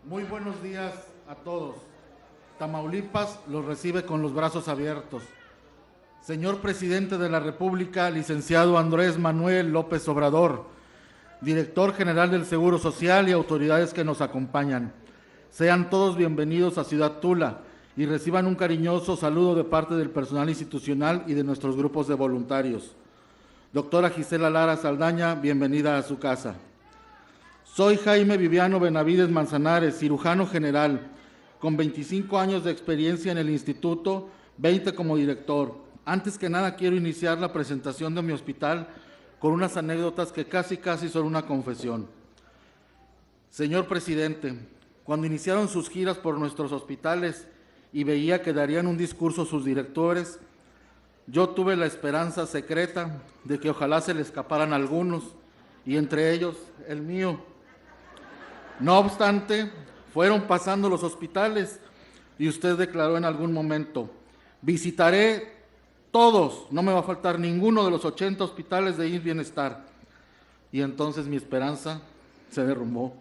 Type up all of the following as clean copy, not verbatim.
Muy buenos días a todos. Tamaulipas los recibe con los brazos abiertos. Señor Presidente de la República, licenciado Andrés Manuel López Obrador, Director General del Seguro Social y autoridades que nos acompañan. Sean todos bienvenidos a Ciudad Tula y reciban un cariñoso saludo de parte del personal institucional y de nuestros grupos de voluntarios. Doctora Gisela Lara Saldaña, bienvenida a su casa. Soy Jaime Viviano Benavides Manzanares, cirujano general, con 25 años de experiencia en el instituto, 20 como director. Antes que nada quiero iniciar la presentación de mi hospital con unas anécdotas que casi son una confesión. Señor Presidente, cuando iniciaron sus giras por nuestros hospitales y veía que darían un discurso sus directores, yo tuve la esperanza secreta de que ojalá se le escaparan algunos, y entre ellos el mío. No obstante, fueron pasando los hospitales y usted declaró en algún momento: visitaré todos, no me va a faltar ninguno de los 80 hospitales de IMSS Bienestar. Y entonces mi esperanza se derrumbó.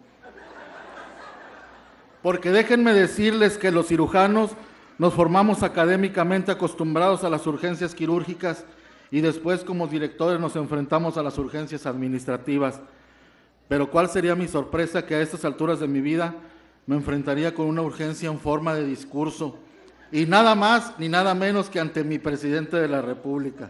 Porque déjenme decirles que los cirujanos nos formamos académicamente acostumbrados a las urgencias quirúrgicas y después como directores nos enfrentamos a las urgencias administrativas. Pero ¿cuál sería mi sorpresa que a estas alturas de mi vida me enfrentaría con una urgencia en forma de discurso? Y nada más ni nada menos que ante mi presidente de la República.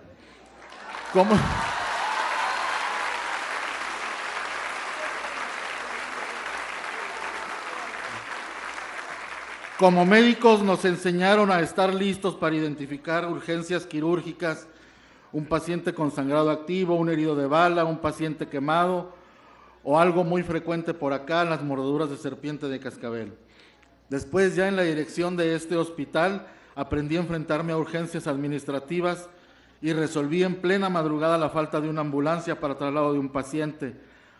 Como médicos nos enseñaron a estar listos para identificar urgencias quirúrgicas, un paciente con sangrado activo, un herido de bala, un paciente quemado, o algo muy frecuente por acá, las mordeduras de serpiente de cascabel. Después, ya en la dirección de este hospital, aprendí a enfrentarme a urgencias administrativas y resolví en plena madrugada la falta de una ambulancia para traslado de un paciente,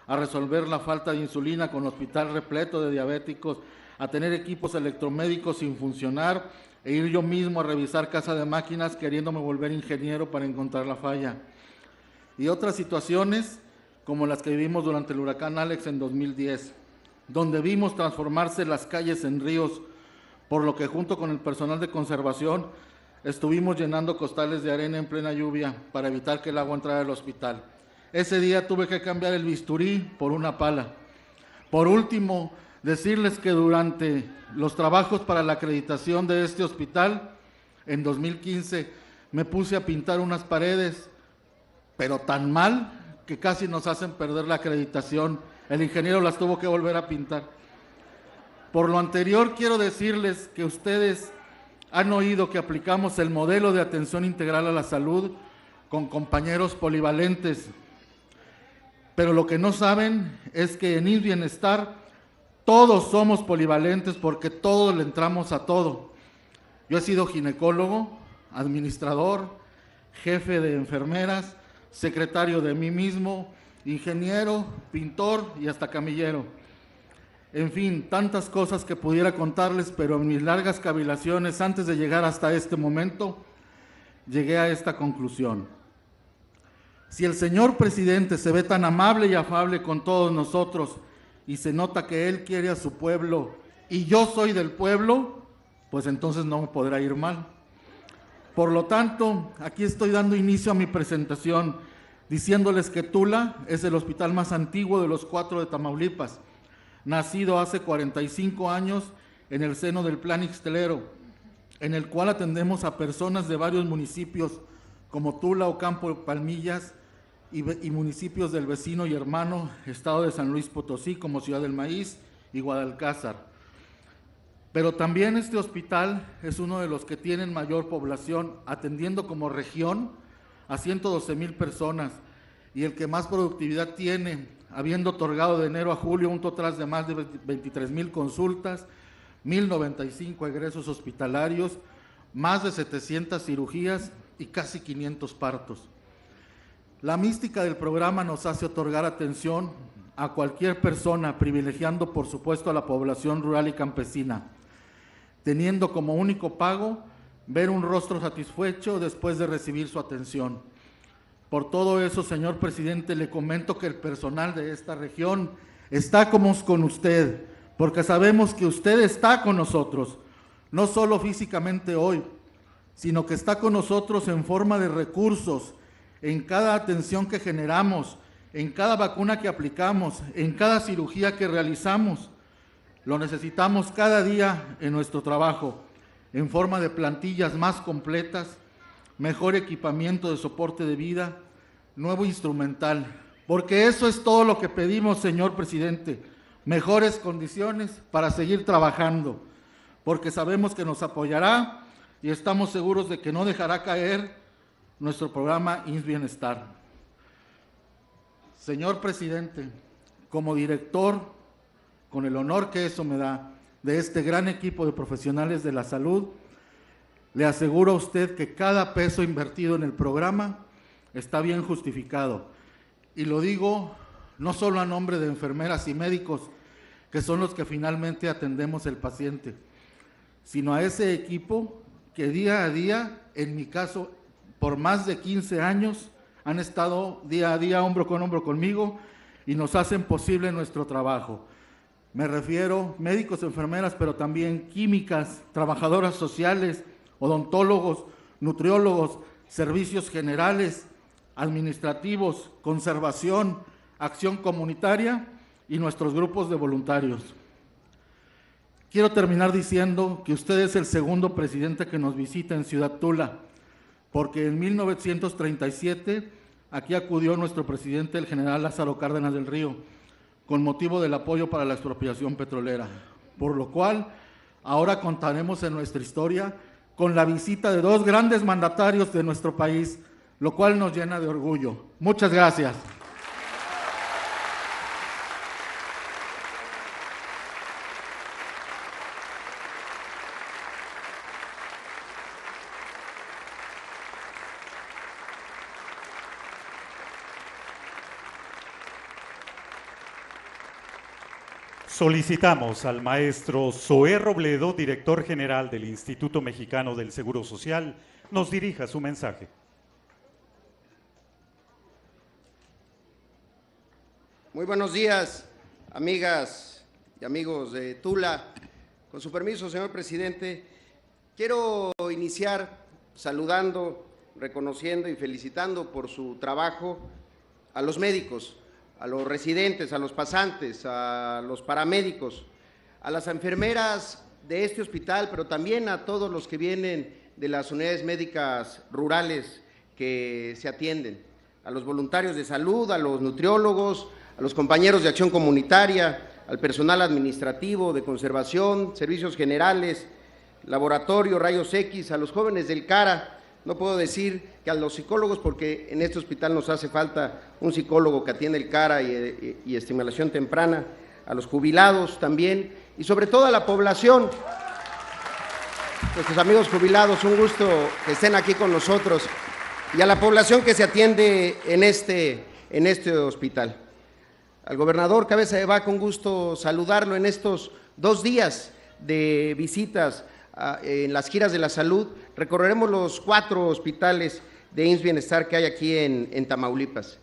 a resolver la falta de insulina con hospital repleto de diabéticos, a tener equipos electromédicos sin funcionar e ir yo mismo a revisar casa de máquinas queriéndome volver ingeniero para encontrar la falla. Y otras situaciones como las que vivimos durante el huracán Alex en 2010, donde vimos transformarse las calles en ríos, por lo que junto con el personal de conservación estuvimos llenando costales de arena en plena lluvia para evitar que el agua entrara al hospital. Ese día tuve que cambiar el bisturí por una pala. Por último, decirles que durante los trabajos para la acreditación de este hospital, en 2015, me puse a pintar unas paredes, pero tan mal que casi nos hacen perder la acreditación. El ingeniero las tuvo que volver a pintar. Por lo anterior, quiero decirles que ustedes han oído que aplicamos el modelo de atención integral a la salud con compañeros polivalentes, pero lo que no saben es que en IMSS Bienestar todos somos polivalentes porque todos le entramos a todo. Yo he sido ginecólogo, administrador, jefe de enfermeras, secretario de mí mismo, ingeniero, pintor y hasta camillero. En fin, tantas cosas que pudiera contarles, pero en mis largas cavilaciones antes de llegar hasta este momento, llegué a esta conclusión. Si el señor presidente se ve tan amable y afable con todos nosotros y se nota que él quiere a su pueblo y yo soy del pueblo, pues entonces no me podrá ir mal. Por lo tanto, aquí estoy dando inicio a mi presentación diciéndoles que Tula es el hospital más antiguo de los 4 de Tamaulipas, nacido hace 45 años en el seno del Plan Ixtelero, en el cual atendemos a personas de varios municipios como Tula, Ocampo, Palmillas y municipios del vecino y hermano estado de San Luis Potosí como Ciudad del Maíz y Guadalcázar. Pero también este hospital es uno de los que tienen mayor población, atendiendo como región a 112,000 personas y el que más productividad tiene, habiendo otorgado de enero a julio un total de más de 23,000 consultas, 1,095 egresos hospitalarios, más de 700 cirugías y casi 500 partos. La mística del programa nos hace otorgar atención a cualquier persona, privilegiando por supuesto a la población rural y campesina, teniendo como único pago ver un rostro satisfecho después de recibir su atención. Por todo eso, señor presidente, le comento que el personal de esta región está como con usted, porque sabemos que usted está con nosotros, no solo físicamente hoy, sino que está con nosotros en forma de recursos, en cada atención que generamos, en cada vacuna que aplicamos, en cada cirugía que realizamos. Lo necesitamos cada día en nuestro trabajo, en forma de plantillas más completas, mejor equipamiento de soporte de vida, nuevo instrumental, porque eso es todo lo que pedimos, señor presidente, mejores condiciones para seguir trabajando, porque sabemos que nos apoyará y estamos seguros de que no dejará caer nuestro programa IMSS Bienestar. Señor presidente, como director, con el honor que eso me da, de este gran equipo de profesionales de la salud, le aseguro a usted que cada peso invertido en el programa está bien justificado. Y lo digo no solo a nombre de enfermeras y médicos, que son los que finalmente atendemos el paciente, sino a ese equipo que día a día, en mi caso, por más de 15 años, han estado día a día, hombro con hombro conmigo, y nos hacen posible nuestro trabajo. Me refiero a médicos, enfermeras, pero también químicas, trabajadoras sociales, odontólogos, nutriólogos, servicios generales, administrativos, conservación, acción comunitaria y nuestros grupos de voluntarios. Quiero terminar diciendo que usted es el segundo presidente que nos visita en Ciudad Tula, porque en 1937 aquí acudió nuestro presidente, el general Lázaro Cárdenas del Río, con motivo del apoyo para la expropiación petrolera, por lo cual ahora contaremos en nuestra historia con la visita de dos grandes mandatarios de nuestro país, lo cual nos llena de orgullo. Muchas gracias. Solicitamos al maestro Zoé Robledo, director general del Instituto Mexicano del Seguro Social, nos dirija su mensaje. Muy buenos días, amigas y amigos de Tula. Con su permiso, señor presidente, quiero iniciar saludando, reconociendo y felicitando por su trabajo a los médicos, a los residentes, a los pasantes, a los paramédicos, a las enfermeras de este hospital, pero también a todos los que vienen de las unidades médicas rurales que se atienden, a los voluntarios de salud, a los nutriólogos, a los compañeros de acción comunitaria, al personal administrativo, de conservación, servicios generales, laboratorio, rayos X, a los jóvenes del CARA. No puedo decir que a los psicólogos, porque en este hospital nos hace falta un psicólogo que atiende el CARA y estimulación temprana, a los jubilados también, y sobre todo a la población. Nuestros amigos jubilados, un gusto que estén aquí con nosotros, y a la población que se atiende en este hospital. Al gobernador Cabeza de Vaca, un gusto saludarlo en estos 2 días de visitas en las giras de la salud. Recorreremos los 4 hospitales de IMSS Bienestar que hay aquí en Tamaulipas.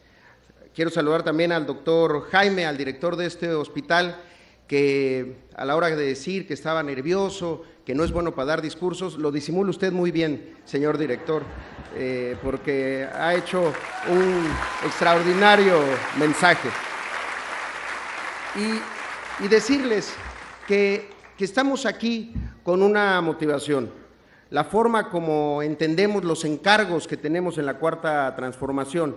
Quiero saludar también al doctor Jaime, al director de este hospital, que a la hora de decir que estaba nervioso, que no es bueno para dar discursos, lo disimula usted muy bien, señor director, porque ha hecho un extraordinario mensaje. Y decirles que estamos aquí con una motivación, la forma como entendemos los encargos que tenemos en la Cuarta Transformación,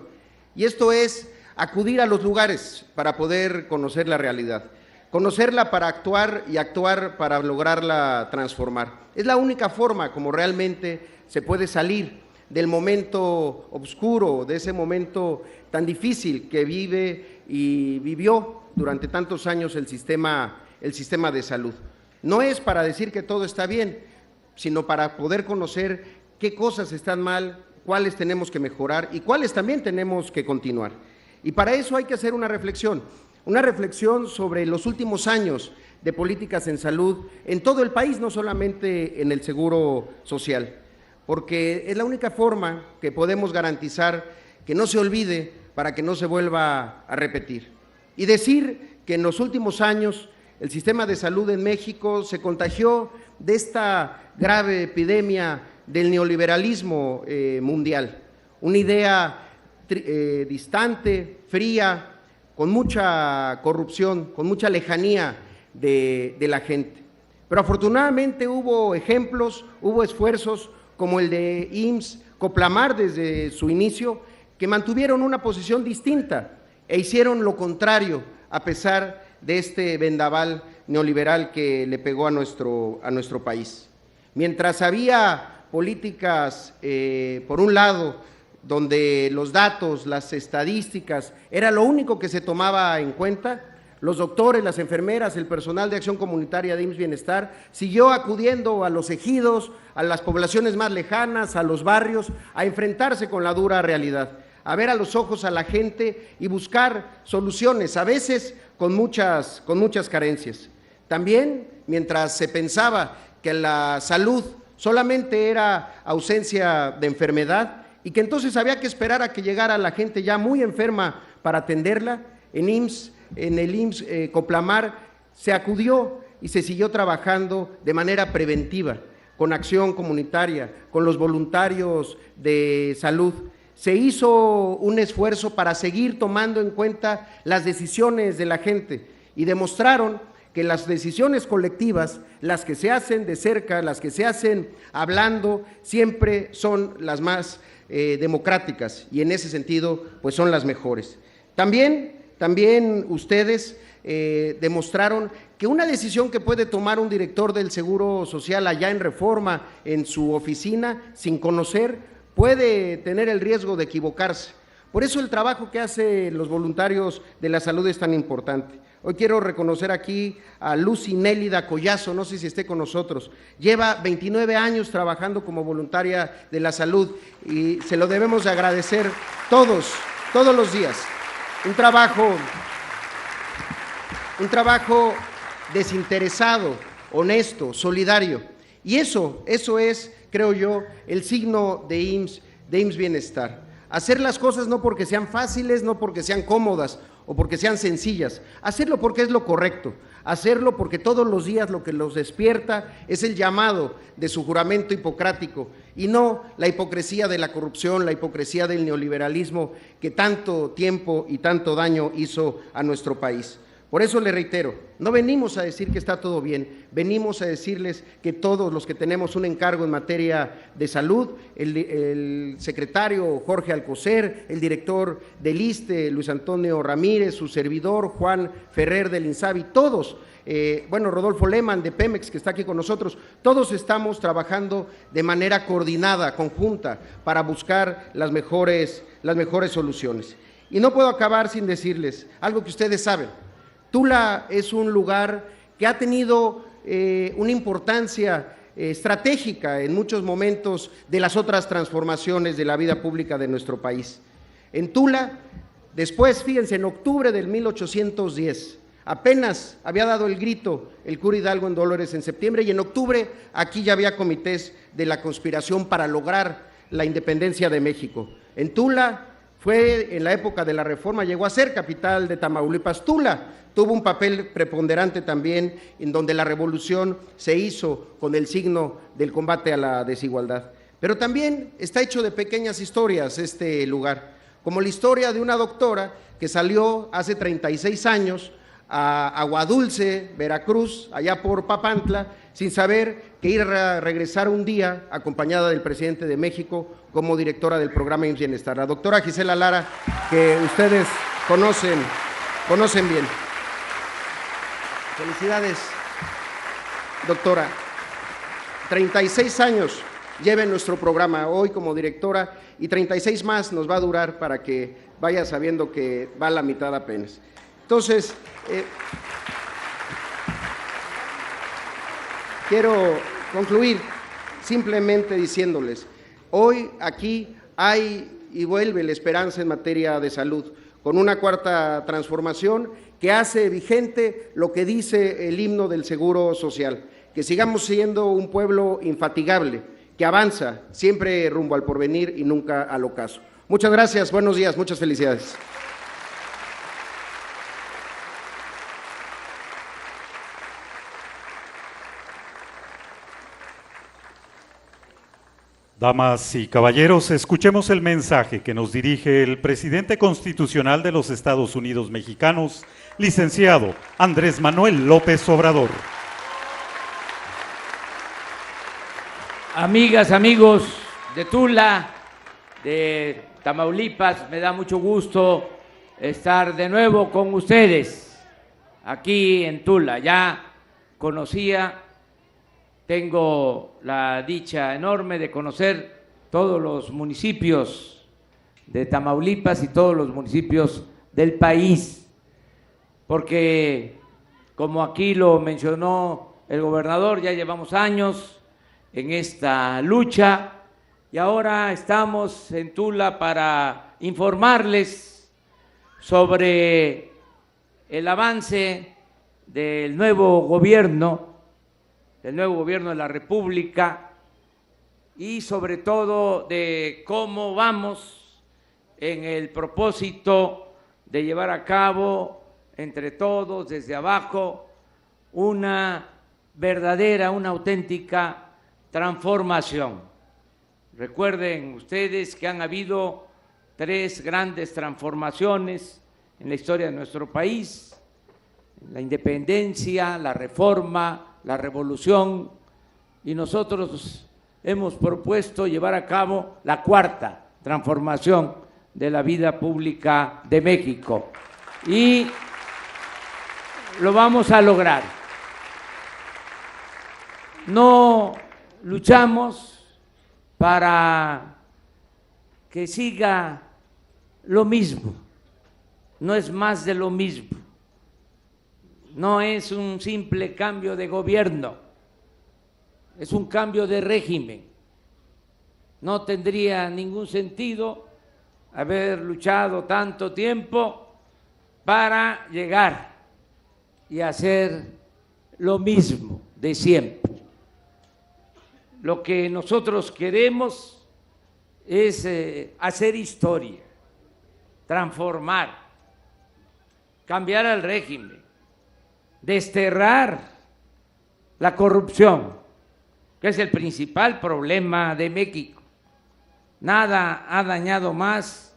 y esto es acudir a los lugares para poder conocer la realidad, conocerla para actuar y actuar para lograrla transformar. Es la única forma como realmente se puede salir del momento oscuro, de ese momento tan difícil que vive y vivió durante tantos años el sistema de salud. No es para decir que todo está bien, sino para poder conocer qué cosas están mal, cuáles tenemos que mejorar y cuáles también tenemos que continuar. Y para eso hay que hacer una reflexión sobre los últimos años de políticas en salud en todo el país, no solamente en el Seguro Social, porque es la única forma que podemos garantizar que no se olvide para que no se vuelva a repetir. Y decir que en los últimos años el sistema de salud en México se contagió de esta grave epidemia del neoliberalismo mundial, una idea distante, fría, con mucha corrupción, con mucha lejanía de la gente. Pero afortunadamente hubo ejemplos, hubo esfuerzos como el de IMSS, Coplamar desde su inicio, que mantuvieron una posición distinta e hicieron lo contrario a pesar de este vendaval neoliberal que le pegó a nuestro país. Mientras había políticas, por un lado, donde los datos, las estadísticas, era lo único que se tomaba en cuenta, los doctores, las enfermeras, el personal de acción comunitaria de IMSS Bienestar siguió acudiendo a los ejidos, a las poblaciones más lejanas, a los barrios, a enfrentarse con la dura realidad, a ver a los ojos a la gente y buscar soluciones, a veces con muchas carencias. También, mientras se pensaba que la salud solamente era ausencia de enfermedad y que entonces había que esperar a que llegara la gente ya muy enferma para atenderla, en el IMSS Coplamar se acudió y se siguió trabajando de manera preventiva, con acción comunitaria, con los voluntarios de salud. Se hizo un esfuerzo para seguir tomando en cuenta las decisiones de la gente y demostraron que las decisiones colectivas, las que se hacen de cerca, las que se hacen hablando, siempre son las más democráticas y en ese sentido pues son las mejores. También ustedes demostraron que una decisión que puede tomar un director del Seguro Social allá en Reforma, en su oficina, sin conocer, puede tener el riesgo de equivocarse. Por eso el trabajo que hacen los voluntarios de la salud es tan importante. Hoy quiero reconocer aquí a Lucy Nélida Collazo, no sé si esté con nosotros. Lleva 29 años trabajando como voluntaria de la salud y se lo debemos de agradecer todos los días. Un trabajo desinteresado, honesto, solidario. Y eso es, creo yo, el signo de IMSS Bienestar. Hacer las cosas no porque sean fáciles, no porque sean cómodas o porque sean sencillas, hacerlo porque es lo correcto, hacerlo porque todos los días lo que los despierta es el llamado de su juramento hipocrático y no la hipocresía de la corrupción, la hipocresía del neoliberalismo que tanto tiempo y tanto daño hizo a nuestro país. Por eso le reitero, no venimos a decir que está todo bien, venimos a decirles que todos los que tenemos un encargo en materia de salud, el secretario Jorge Alcocer, el director del ISSSTE, Luis Antonio Ramírez, su servidor Juan Ferrer del INSABI, todos, Rodolfo Lehmann de Pemex que está aquí con nosotros, todos estamos trabajando de manera coordinada, conjunta, para buscar las mejores soluciones. Y no puedo acabar sin decirles algo que ustedes saben. Tula es un lugar que ha tenido una importancia estratégica en muchos momentos de las otras transformaciones de la vida pública de nuestro país. En Tula, después, fíjense, en octubre del 1810, apenas había dado el grito el cura Hidalgo en Dolores en septiembre y en octubre aquí ya había comités de la conspiración para lograr la independencia de México. En Tula fue en la época de la Reforma, llegó a ser capital de Tamaulipas. Tula tuvo un papel preponderante también en donde la revolución se hizo con el signo del combate a la desigualdad. Pero también está hecho de pequeñas historias este lugar, como la historia de una doctora que salió hace 36 años a Aguadulce, Veracruz, allá por Papantla, sin saber que iba a regresar un día acompañada del presidente de México como directora del programa IMSS Bienestar, la doctora Gisela Lara, que ustedes conocen bien. Felicidades, doctora. 36 años lleva en nuestro programa hoy como directora y 36 más nos va a durar para que vaya sabiendo que va a la mitad apenas. Entonces, quiero concluir simplemente diciéndoles, hoy aquí hay y vuelve la esperanza en materia de salud, con una cuarta transformación que hace vigente lo que dice el himno del Seguro Social, que sigamos siendo un pueblo infatigable, que avanza siempre rumbo al porvenir y nunca al ocaso. Muchas gracias, buenos días, muchas felicidades. Damas y caballeros, escuchemos el mensaje que nos dirige el presidente constitucional de los Estados Unidos mexicanos, licenciado Andrés Manuel López Obrador. Amigas, amigos de Tula, de Tamaulipas, me da mucho gusto estar de nuevo con ustedes aquí en Tula. Ya conocía, tengo la dicha enorme de conocer todos los municipios de Tamaulipas y todos los municipios del país, porque como aquí lo mencionó el gobernador, ya llevamos años en esta lucha y ahora estamos en Tula para informarles sobre el avance del nuevo gobierno de la República y sobre todo de cómo vamos en el propósito de llevar a cabo entre todos, desde abajo, una verdadera, una auténtica transformación. Recuerden ustedes que han habido 3 grandes transformaciones en la historia de nuestro país: la independencia, la reforma, la revolución, y nosotros hemos propuesto llevar a cabo la 4ª transformación de la vida pública de México y lo vamos a lograr. No luchamos para que siga lo mismo, no es más de lo mismo. No es un simple cambio de gobierno, es un cambio de régimen. No tendría ningún sentido haber luchado tanto tiempo para llegar y hacer lo mismo de siempre. Lo que nosotros queremos es hacer historia, transformar, cambiar el régimen, desterrar la corrupción, que es el principal problema de México. Nada ha dañado más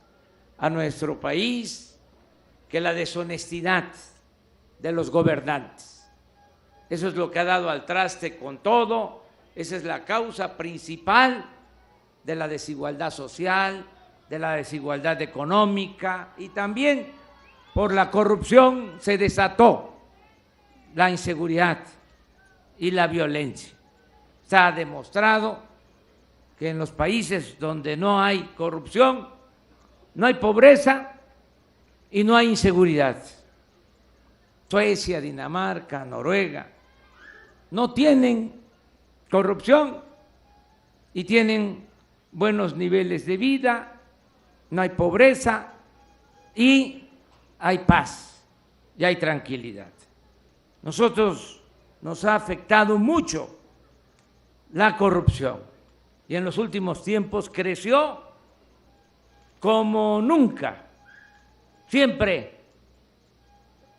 a nuestro país que la deshonestidad de los gobernantes. Eso es lo que ha dado al traste con todo, esa es la causa principal de la desigualdad social, de la desigualdad económica, y también por la corrupción se desató la inseguridad y la violencia. Está demostrado que en los países donde no hay corrupción, no hay pobreza y no hay inseguridad. Suecia, Dinamarca, Noruega, no tienen corrupción y tienen buenos niveles de vida, no hay pobreza y hay paz y hay tranquilidad. Nosotros nos ha afectado mucho la corrupción y en los últimos tiempos creció como nunca. Siempre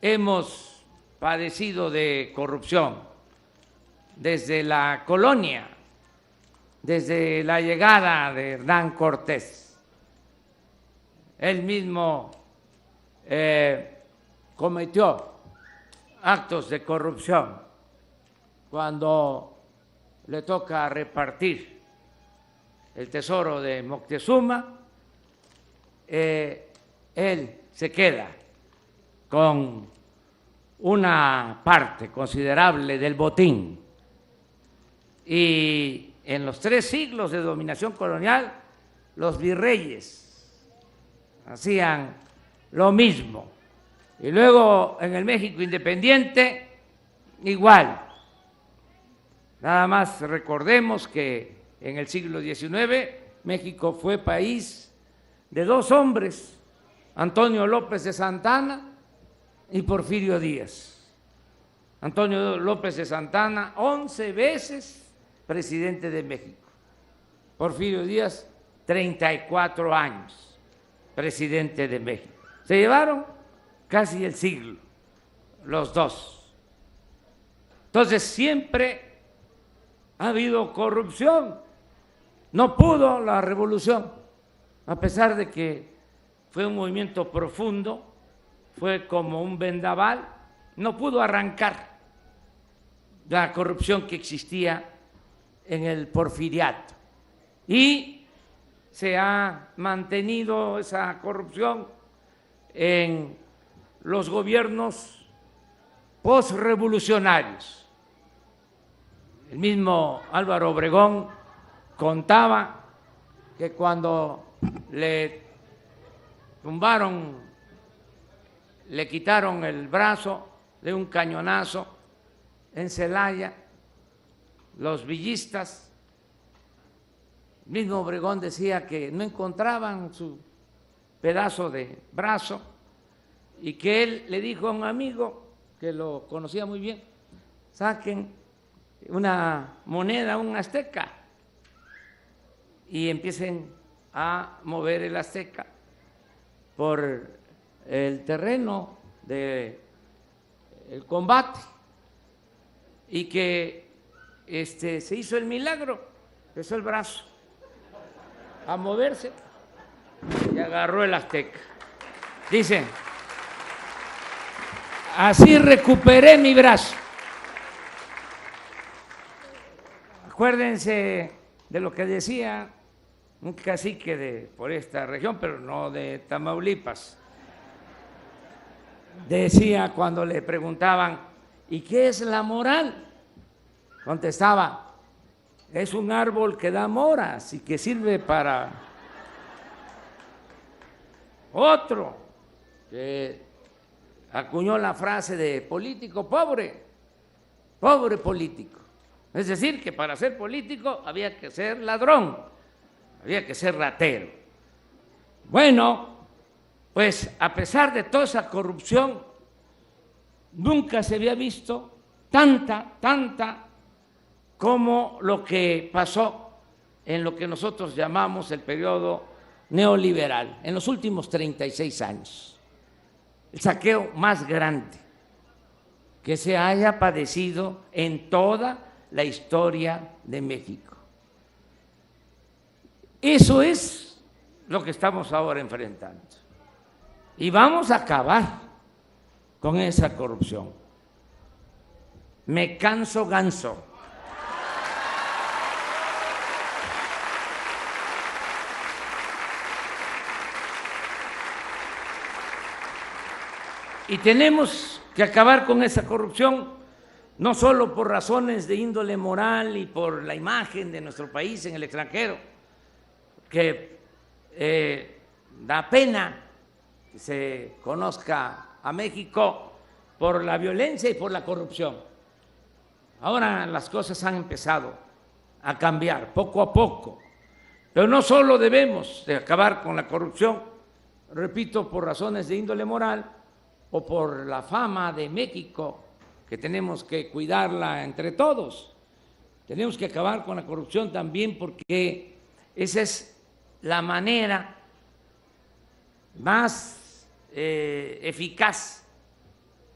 hemos padecido de corrupción desde la colonia, desde la llegada de Hernán Cortés. Él mismo cometió actos de corrupción cuando le toca repartir el tesoro de Moctezuma. Él se queda con una parte considerable del botín, y en los 3 siglos de dominación colonial los virreyes hacían lo mismo. Y luego en el México independiente, igual. Nada más recordemos que en el siglo XIX México fue país de 2 hombres, Antonio López de Santana y Porfirio Díaz. Antonio López de Santana, 11 veces presidente de México. Porfirio Díaz, 34 años presidente de México. Se llevaron casi el siglo, los 2. Entonces siempre ha habido corrupción No pudo la revolución, a pesar de que fue un movimiento profundo, fue como un vendaval, no pudo arrancar la corrupción que existía en el porfiriato. Y se ha mantenido esa corrupción en los gobiernos posrevolucionarios. El mismo Álvaro Obregón contaba que cuando le tumbaron, le quitaron el brazo de un cañonazo en Celaya, los villistas, el mismo Obregón decía que no encontraban su pedazo de brazo y que él le dijo a un amigo que lo conocía muy bien: saquen una moneda, un azteca, y empiecen a mover el azteca por el terreno del combate, y que se hizo el milagro, empezó el brazo a moverse y agarró el azteca. Dicen: así recuperé mi brazo. Acuérdense de lo que decía un cacique por esta región, pero no de Tamaulipas. Decía cuando le preguntaban: ¿y qué es la moral? Contestaba: es un árbol que da moras y que sirve para otro. Que acuñó la frase de político pobre, pobre político. Es decir, que para ser político había que ser ladrón, había que ser ratero. Bueno, pues a pesar de toda esa corrupción, nunca se había visto tanta como lo que pasó en lo que nosotros llamamos el periodo neoliberal, en los últimos 36 años. El saqueo más grande que se haya padecido en toda la historia de México. Eso es lo que estamos ahora enfrentando. Y vamos a acabar con esa corrupción. Me canso ganso. Y tenemos que acabar con esa corrupción, no solo por razones de índole moral y por la imagen de nuestro país en el extranjero, que da pena que se conozca a México por la violencia y por la corrupción. Ahora las cosas han empezado a cambiar poco a poco, pero no solo debemos de acabar con la corrupción, repito, por razones de índole moral o por la fama de México, que tenemos que cuidarla entre todos. Tenemos que acabar con la corrupción también porque esa es la manera más eficaz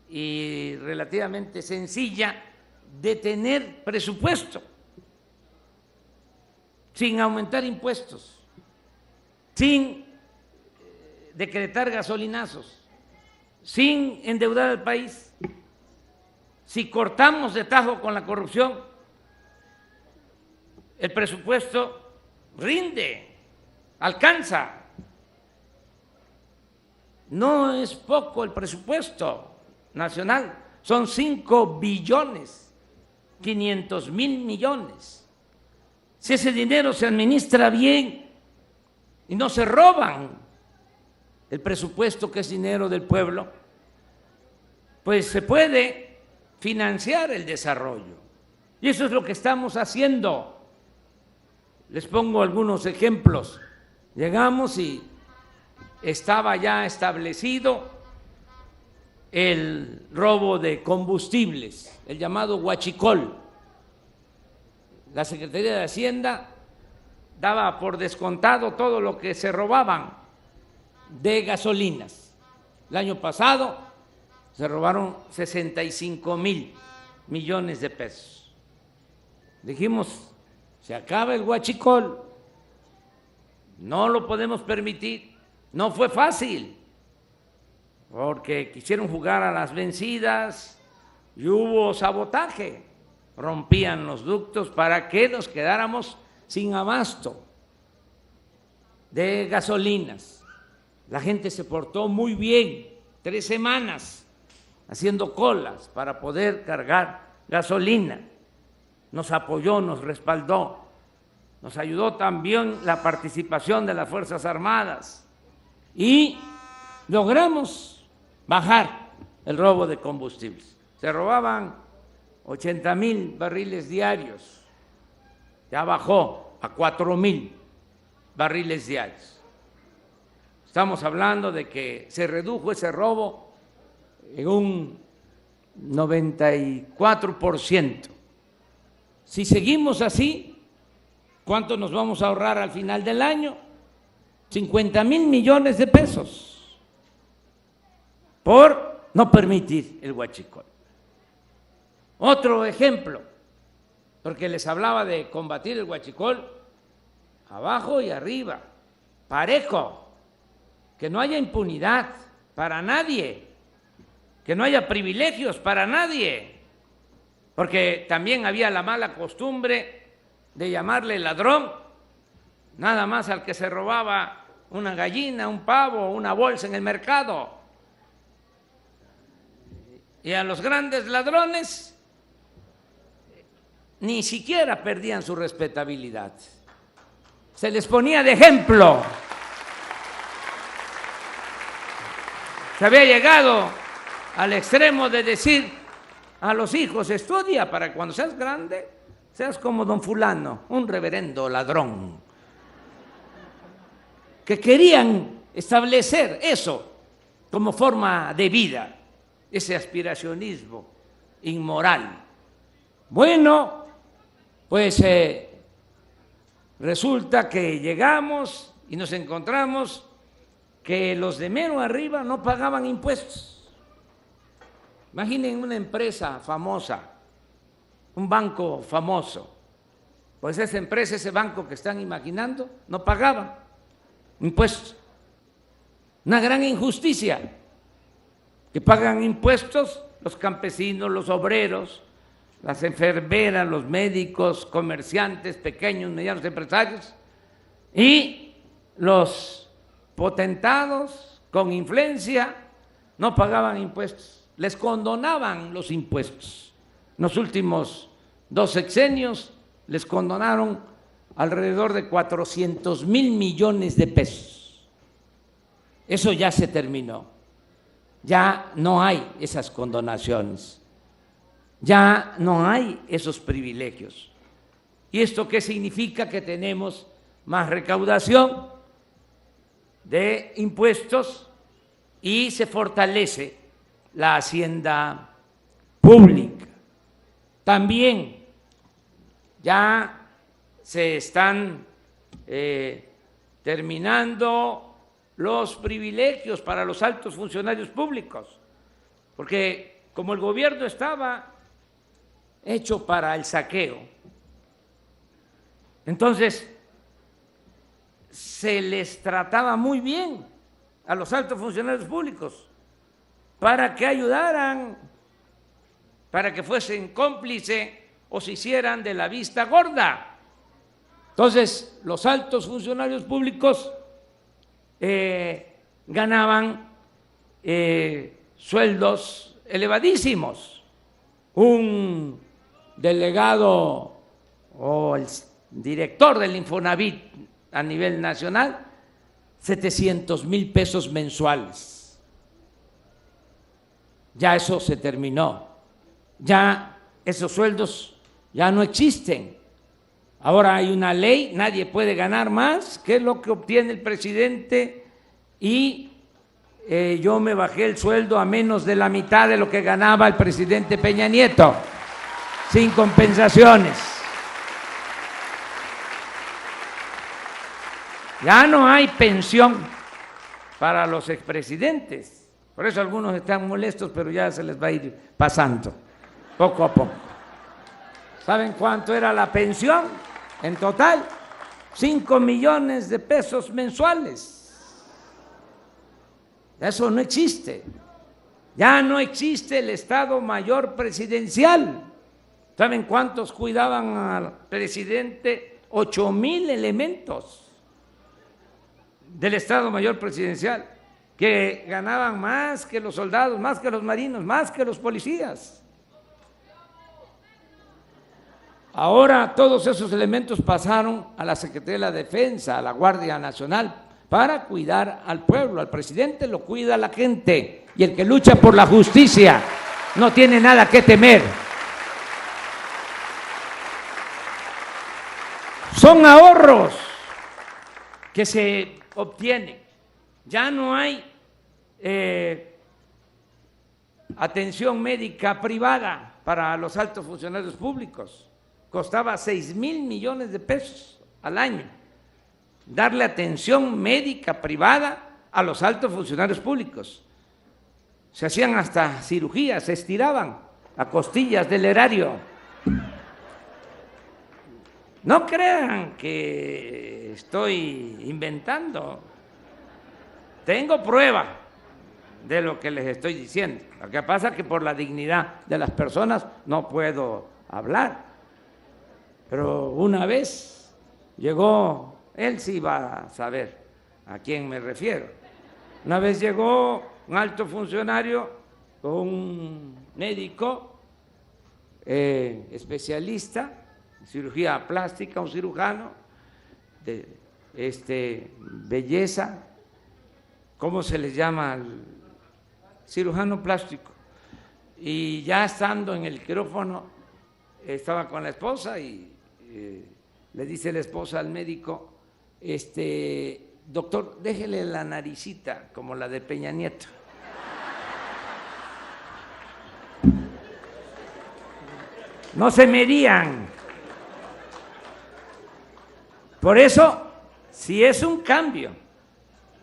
y relativamente sencilla de tener presupuesto sin aumentar impuestos, sin decretar gasolinazos, sin endeudar al país. Si cortamos de tajo con la corrupción, el presupuesto rinde, alcanza. No es poco el presupuesto nacional, son 5.500.000.000.000. Si ese dinero se administra bien y no se roban el presupuesto, que es dinero del pueblo, pues se puede financiar el desarrollo. Y eso es lo que estamos haciendo. Les pongo algunos ejemplos. Llegamos y estaba ya establecido el robo de combustibles, el llamado huachicol. La Secretaría de Hacienda daba por descontado todo lo que se robaban de gasolinas. El año pasado se robaron 65.000 millones de pesos. Dijimos: se acaba el huachicol, No lo podemos permitir. No fue fácil, porque quisieron jugar a las vencidas y hubo sabotaje. Rompían los ductos para que nos quedáramos sin abasto de gasolinas. La gente se portó muy bien, 3 semanas haciendo colas para poder cargar gasolina. Nos apoyó, nos respaldó, nos ayudó también la participación de las Fuerzas Armadas y logramos bajar el robo de combustibles. Se robaban 80,000 barriles diarios, ya bajó a 4,000 barriles diarios. Estamos hablando de que se redujo ese robo en un 94%. Si seguimos así, ¿cuánto nos vamos a ahorrar al final del año? 50,000 millones de pesos por no permitir el huachicol. Otro ejemplo, porque les hablaba de combatir el huachicol abajo y arriba, parejo, que no haya impunidad para nadie, que no haya privilegios para nadie, porque también había la mala costumbre de llamarle ladrón nada más al que se robaba una gallina, un pavo, una bolsa en el mercado, y a los grandes ladrones ni siquiera perdían su respetabilidad, se les ponía de ejemplo. Se había llegado al extremo de decir a los hijos: estudia para que cuando seas grande seas como don fulano, un reverendo ladrón. Que querían establecer eso como forma de vida, ese aspiracionismo inmoral. Bueno, pues resulta que llegamos y nos encontramos que los de mero arriba no pagaban impuestos. Imaginen una empresa famosa, un banco famoso, pues esa empresa, ese banco que están imaginando, no pagaban impuestos. Una gran injusticia, que pagan impuestos los campesinos, los obreros, las enfermeras, los médicos, comerciantes, pequeños, medianos empresarios, y los potentados con influencia no pagaban impuestos, les condonaban los impuestos. En los últimos 2 sexenios les condonaron alrededor de 400,000 millones de pesos. Eso ya se terminó, ya no hay esas condonaciones, ya no hay esos privilegios. ¿Y esto qué significa? Que tenemos más recaudación de impuestos y se fortalece la hacienda pública. También ya se están terminando los privilegios para los altos funcionarios públicos, porque como el gobierno estaba hecho para el saqueo, entonces se les trataba muy bien a los altos funcionarios públicos para que ayudaran, para que fuesen cómplices o se hicieran de la vista gorda. Entonces, los altos funcionarios públicos ganaban sueldos elevadísimos. Un delegado o el director del Infonavit a nivel nacional, 700,000 pesos mensuales. Ya eso se terminó, ya esos sueldos ya no existen. Ahora hay una ley, nadie puede ganar más que lo que obtiene el presidente, y yo me bajé el sueldo a menos de la mitad de lo que ganaba el presidente Peña Nieto, sin compensaciones. Ya no hay pensión para los expresidentes, por eso algunos están molestos, pero ya se les va a ir pasando poco a poco. ¿Saben cuánto era la pensión en total? 5 millones de pesos mensuales. Eso no existe. Ya no existe el Estado Mayor Presidencial. ¿Saben cuántos cuidaban al presidente? 8,000 elementos del Estado Mayor Presidencial, que ganaban más que los soldados, más que los marinos, más que los policías. Ahora todos esos elementos pasaron a la Secretaría de la Defensa, a la Guardia Nacional, para cuidar al pueblo. Al presidente lo cuida la gente, y el que lucha por la justicia no tiene nada que temer. Son ahorros que se obtienen. Ya no hay atención médica privada para los altos funcionarios públicos. Costaba 6,000 millones de pesos al año darle atención médica privada a los altos funcionarios públicos. Se hacían hasta cirugías, se estiraban a costillas del erario. No crean que estoy inventando. Tengo prueba de lo que les estoy diciendo. Lo que pasa es que por la dignidad de las personas no puedo hablar. Pero una vez llegó, él sí va a saber a quién me refiero. Una vez llegó un alto funcionario con un médico especialista en cirugía plástica, un cirujano de belleza. ¿Cómo se les llama al cirujano plástico? Y ya estando en el quirófano, estaba con la esposa y le dice la esposa al médico, doctor, déjele la naricita como la de Peña Nieto. No se medían. Por eso, si es un cambio,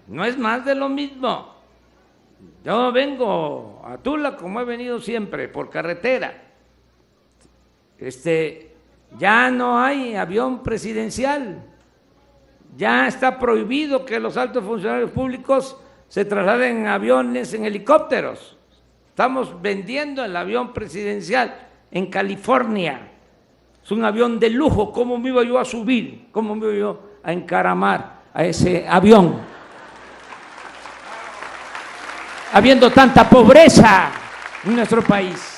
no es más de lo mismo. Yo vengo a Tula como he venido siempre, por carretera. Ya no hay avión presidencial. Ya está prohibido que los altos funcionarios públicos se trasladen en aviones, en helicópteros. Estamos vendiendo el avión presidencial en California. Es un avión de lujo. ¿Cómo me iba yo a subir? ¿Cómo me iba yo a encaramar a ese avión? Habiendo tanta pobreza en nuestro país.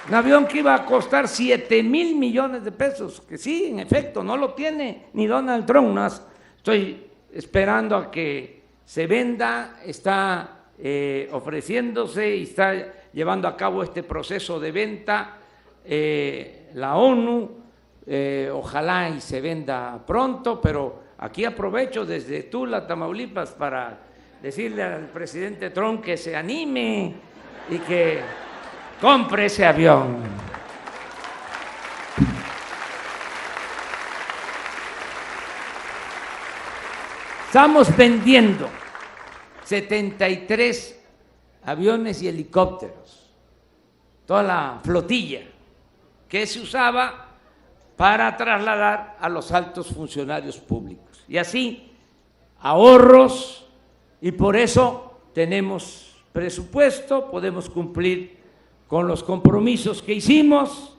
Un avión que iba a costar 7,000 millones de pesos, que sí, en efecto, no lo tiene ni Donald Trump. No, estoy esperando a que se venda, está ofreciéndose y está llevando a cabo este proceso de venta la ONU, ojalá y se venda pronto, pero aquí aprovecho desde Tula, Tamaulipas, para decirle al presidente Trump que se anime y que compre ese avión. Estamos vendiendo 73 aviones y helicópteros, toda la flotilla que se usaba para trasladar a los altos funcionarios públicos. Y así, ahorros, y por eso tenemos presupuesto, podemos cumplir con los compromisos que hicimos,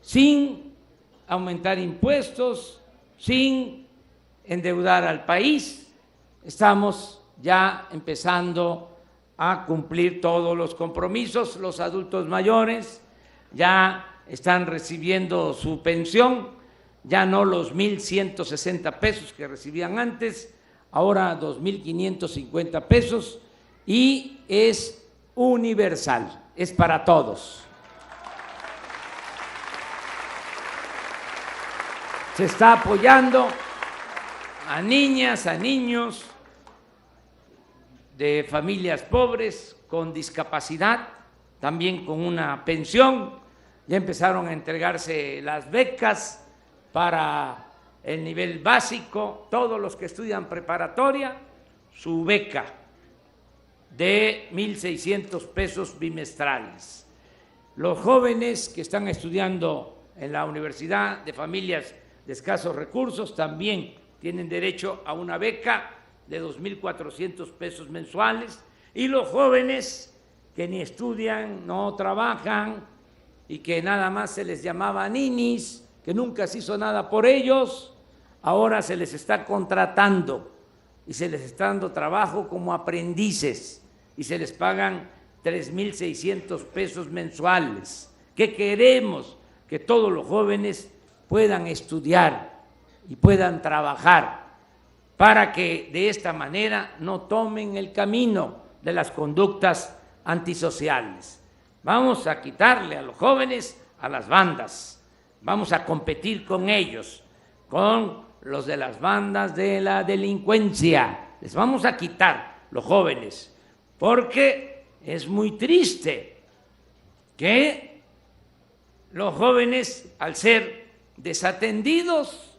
sin aumentar impuestos, sin endeudar al país. Estamos ya empezando a cumplir todos los compromisos. Los adultos mayores ya están recibiendo su pensión, ya no los 1,160 pesos que recibían antes, ahora 2,550 pesos, y es universal. Es para todos. Se está apoyando a niñas, a niños de familias pobres con discapacidad, también con una pensión. Ya empezaron a entregarse las becas para el nivel básico, todos los que estudian preparatoria, su beca de 1,600 pesos bimestrales. Los jóvenes que están estudiando en la universidad de familias de escasos recursos también tienen derecho a una beca de 2.400 pesos mensuales, y los jóvenes que ni estudian, no trabajan y que nada más se les llamaba ninis, que nunca se hizo nada por ellos, ahora se les está contratando y se les está dando trabajo como aprendices y se les pagan 3.600 pesos mensuales. ¿Qué queremos? Que todos los jóvenes puedan estudiar y puedan trabajar para que de esta manera no tomen el camino de las conductas antisociales. Vamos a quitarle a los jóvenes a las bandas, vamos a competir con ellos, con los de las bandas de la delincuencia. Les vamos a quitar los jóvenes, porque es muy triste que los jóvenes, al ser desatendidos,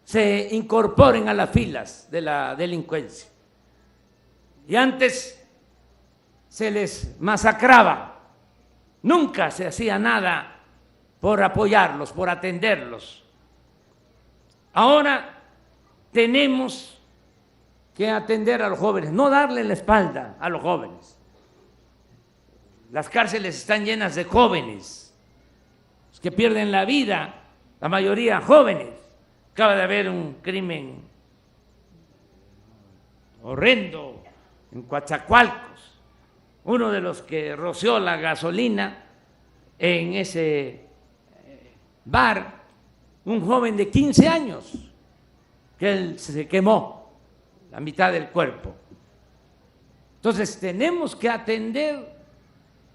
se incorporen a las filas de la delincuencia. Y antes se les masacraba, nunca se hacía nada por apoyarlos, por atenderlos. Ahora tenemos que atender a los jóvenes, no darle la espalda a los jóvenes. Las cárceles están llenas de jóvenes que pierden la vida, la mayoría jóvenes. Acaba de haber un crimen horrendo en Coatzacoalcos, uno de los que roció la gasolina en ese bar, un joven de 15 años, que él se quemó la mitad del cuerpo. Entonces tenemos que atender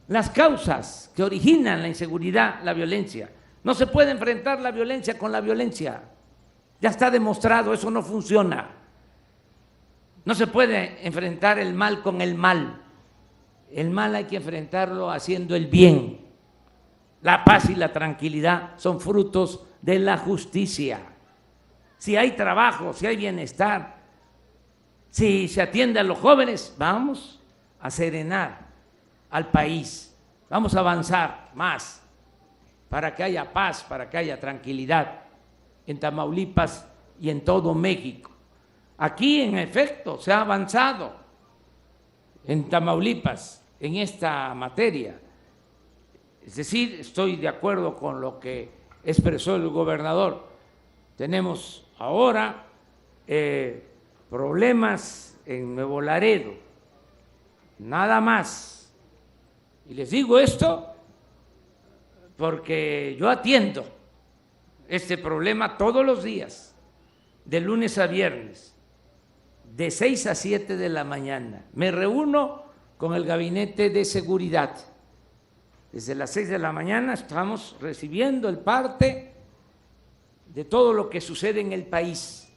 las causas que originan la inseguridad, la violencia. No se puede enfrentar la violencia con la violencia. Ya está demostrado, eso no funciona. No se puede enfrentar el mal con el mal. El mal hay que enfrentarlo haciendo el bien. La paz y la tranquilidad son frutos de la justicia. Si hay trabajo, si hay bienestar, si se atiende a los jóvenes, vamos a serenar al país, vamos a avanzar más para que haya paz, para que haya tranquilidad en Tamaulipas y en todo México. Aquí, en efecto, se ha avanzado en Tamaulipas en esta materia. Es decir, estoy de acuerdo con lo que expresó el gobernador. Tenemos ahora problemas en Nuevo Laredo, nada más. Y les digo esto porque yo atiendo este problema todos los días, de lunes a viernes, de 6 a 7 de la mañana. Me reúno con el gabinete de seguridad. Desde las 6 de la mañana estamos recibiendo el parte de todo lo que sucede en el país,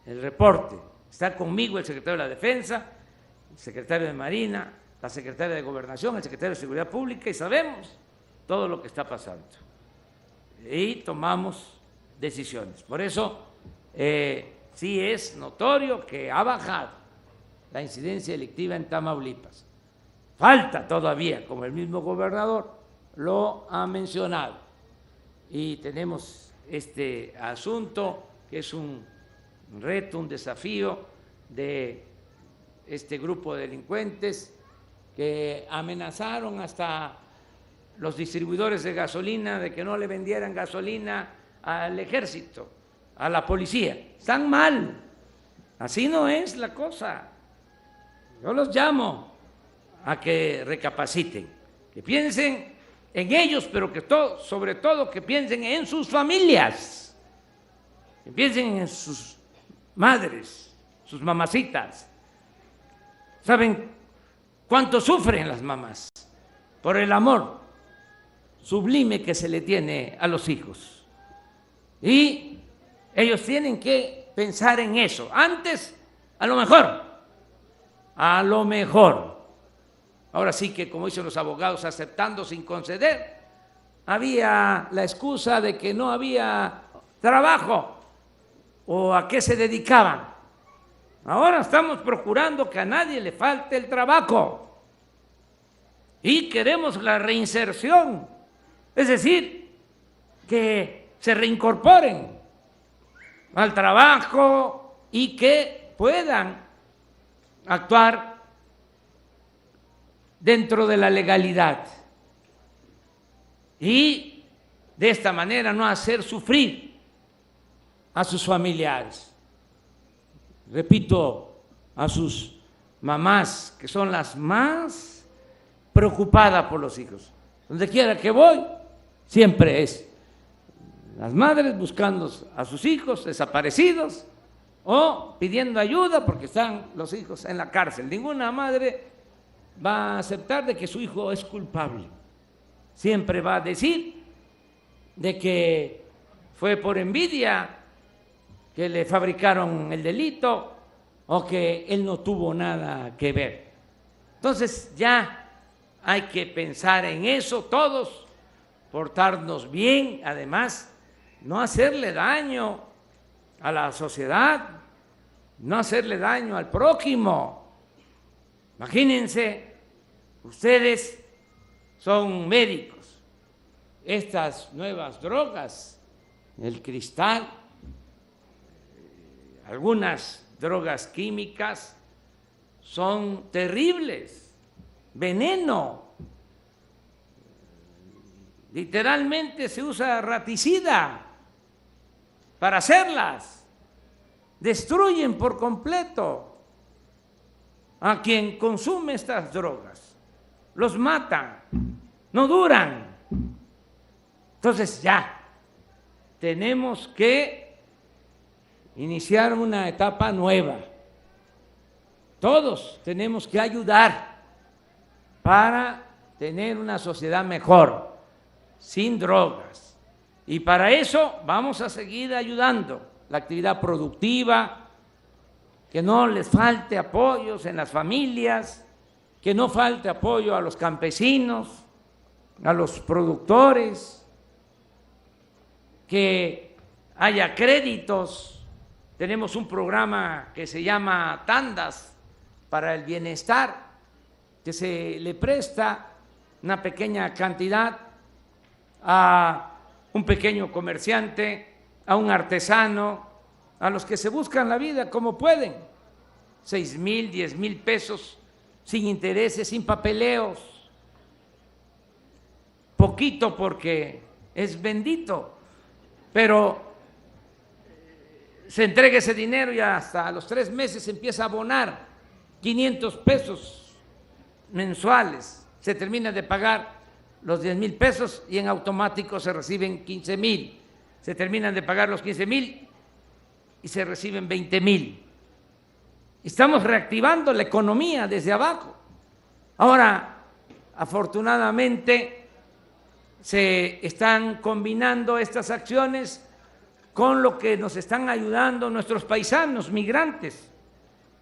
el reporte. Está conmigo el secretario de la Defensa, el secretario de Marina, la secretaria de Gobernación, el secretario de Seguridad Pública, y sabemos todo lo que está pasando. Y tomamos decisiones. Por eso sí es notorio que ha bajado la incidencia delictiva en Tamaulipas. Falta todavía, como el mismo gobernador lo ha mencionado, y tenemos este asunto que es un reto, un desafío de este grupo de delincuentes que amenazaron hasta los distribuidores de gasolina de que no le vendieran gasolina al ejército, a la policía. Están mal, así no es la cosa. Yo los llamo a que recapaciten, que piensen en ellos, pero que sobre todo que piensen en sus familias, que piensen en sus madres, sus mamacitas. ¿Saben cuánto sufren las mamás por el amor sublime que se le tiene a los hijos? Y ellos tienen que pensar en eso. Antes, a lo mejor, ahora sí que, como dicen los abogados, aceptando sin conceder, había la excusa de que no había trabajo o a qué se dedicaban. Ahora estamos procurando que a nadie le falte el trabajo y queremos la reinserción, es decir, que se reincorporen al trabajo y que puedan actuar dentro de la legalidad y de esta manera no hacer sufrir a sus familiares. Repito, a sus mamás, que son las más preocupadas por los hijos. Donde quiera que voy, siempre es las madres buscando a sus hijos desaparecidos o pidiendo ayuda porque están los hijos en la cárcel. Ninguna madre va a aceptar de que su hijo es culpable. Siempre va a decir de que fue por envidia que le fabricaron el delito o que él no tuvo nada que ver. Entonces ya hay que pensar en eso todos, portarnos bien, además no hacerle daño a la sociedad, no hacerle daño al prójimo. Imagínense, ustedes son médicos, estas nuevas drogas, el cristal, algunas drogas químicas son terribles, veneno. Literalmente se usa raticida para hacerlas, destruyen por completo a quien consume estas drogas, los matan, no duran. Entonces ya tenemos que iniciar una etapa nueva. Todos tenemos que ayudar para tener una sociedad mejor, sin drogas. Y para eso vamos a seguir ayudando la actividad productiva, que no les falte apoyos en las familias, que no falte apoyo a los campesinos, a los productores, que haya créditos. Tenemos un programa que se llama Tandas para el Bienestar, que se le presta una pequeña cantidad a un pequeño comerciante, a un artesano, a los que se buscan la vida como pueden, 6,000, 10,000 pesos, sin intereses, sin papeleos, poquito porque es bendito, pero se entrega ese dinero y hasta a los 3 meses se empieza a abonar 500 pesos mensuales, se termina de pagar los 10,000 pesos y en automático se reciben 15,000, se terminan de pagar los 15,000 y se reciben 20,000. Estamos reactivando la economía desde abajo. Ahora, afortunadamente, se están combinando estas acciones con lo que nos están ayudando nuestros paisanos migrantes,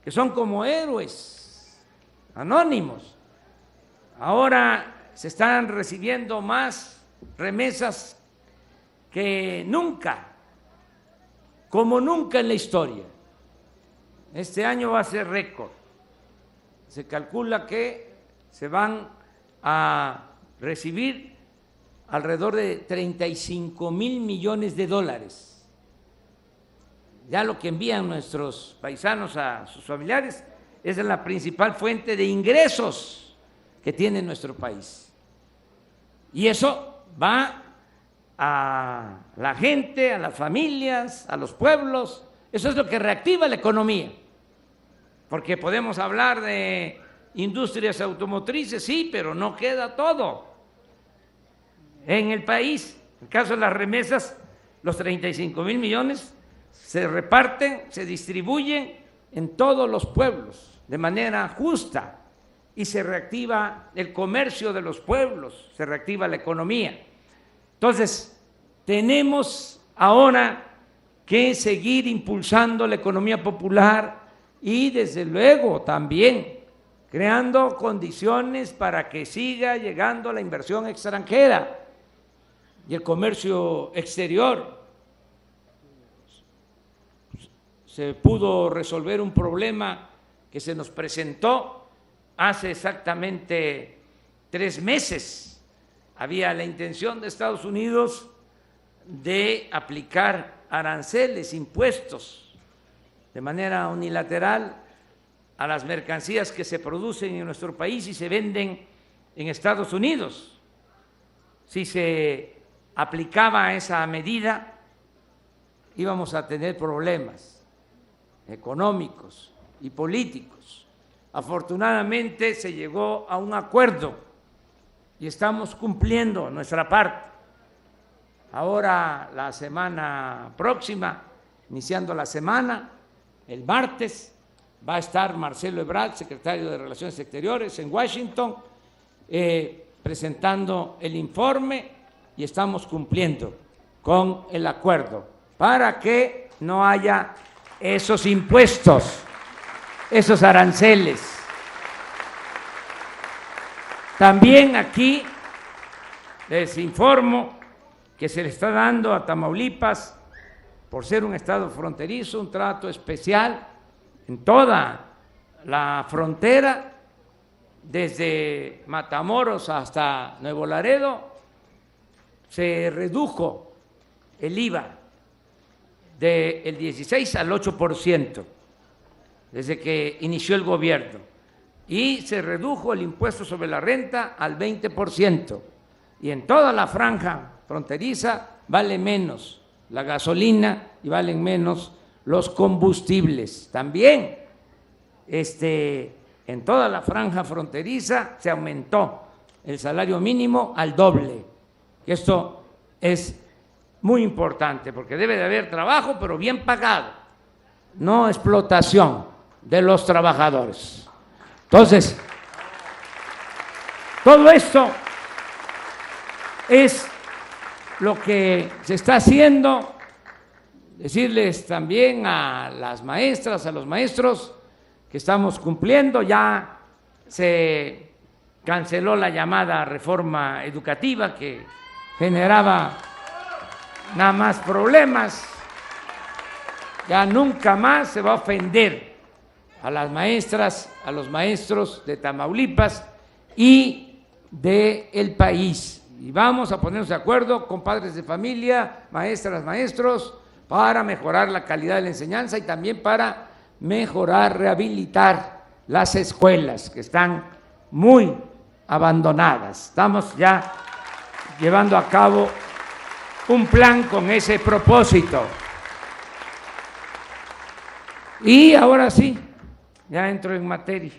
que son como héroes anónimos. Ahora se están recibiendo más remesas que nunca, como nunca en la historia. Este año va a ser récord. Se calcula que se van a recibir alrededor de 35,000 millones de dólares. Ya lo que envían nuestros paisanos a sus familiares es la principal fuente de ingresos que tiene nuestro país. Y eso va a la gente, a las familias, a los pueblos. Eso es lo que reactiva la economía. Porque podemos hablar de industrias automotrices, sí, pero no queda todo en el país. En el caso de las remesas, los 35,000 millones se reparten, se distribuyen en todos los pueblos de manera justa y se reactiva el comercio de los pueblos, se reactiva la economía. Entonces, tenemos ahora que seguir impulsando la economía popular y desde luego también creando condiciones para que siga llegando la inversión extranjera y el comercio exterior. Se pudo resolver un problema que se nos presentó hace exactamente 3 meses. Había la intención de Estados Unidos de aplicar aranceles, impuestos de manera unilateral a las mercancías que se producen en nuestro país y se venden en Estados Unidos. Si se aplicaba esa medida, íbamos a tener problemas económicos y políticos. Afortunadamente se llegó a un acuerdo y estamos cumpliendo nuestra parte. Ahora, la semana próxima, iniciando la semana, el martes, va a estar Marcelo Ebrard, secretario de Relaciones Exteriores, en Washington, presentando el informe, y estamos cumpliendo con el acuerdo para que no haya esos impuestos, esos aranceles. También aquí les informo que se le está dando a Tamaulipas, por ser un estado fronterizo, un trato especial en toda la frontera, desde Matamoros hasta Nuevo Laredo. Se redujo el IVA del 16 al 8% desde que inició el gobierno, y se redujo el impuesto sobre la renta al 20%, y en toda la franja fronteriza vale menos la gasolina y valen menos los combustibles. También en toda la franja fronteriza se aumentó el salario mínimo al doble. Esto es muy importante porque debe de haber trabajo, pero bien pagado, no explotación de los trabajadores. Entonces, todo esto es lo que se está haciendo. Decirles también a las maestras, a los maestros, que estamos cumpliendo. Ya se canceló la llamada reforma educativa, que generaba nada más problemas. Ya nunca más se va a ofender a las maestras, a los maestros de Tamaulipas y del país. Y vamos a ponernos de acuerdo con padres de familia, maestras, maestros, para mejorar la calidad de la enseñanza y también para mejorar, rehabilitar las escuelas que están muy abandonadas. Estamos ya llevando a cabo un plan con ese propósito. Y ahora sí, ya entro en materia,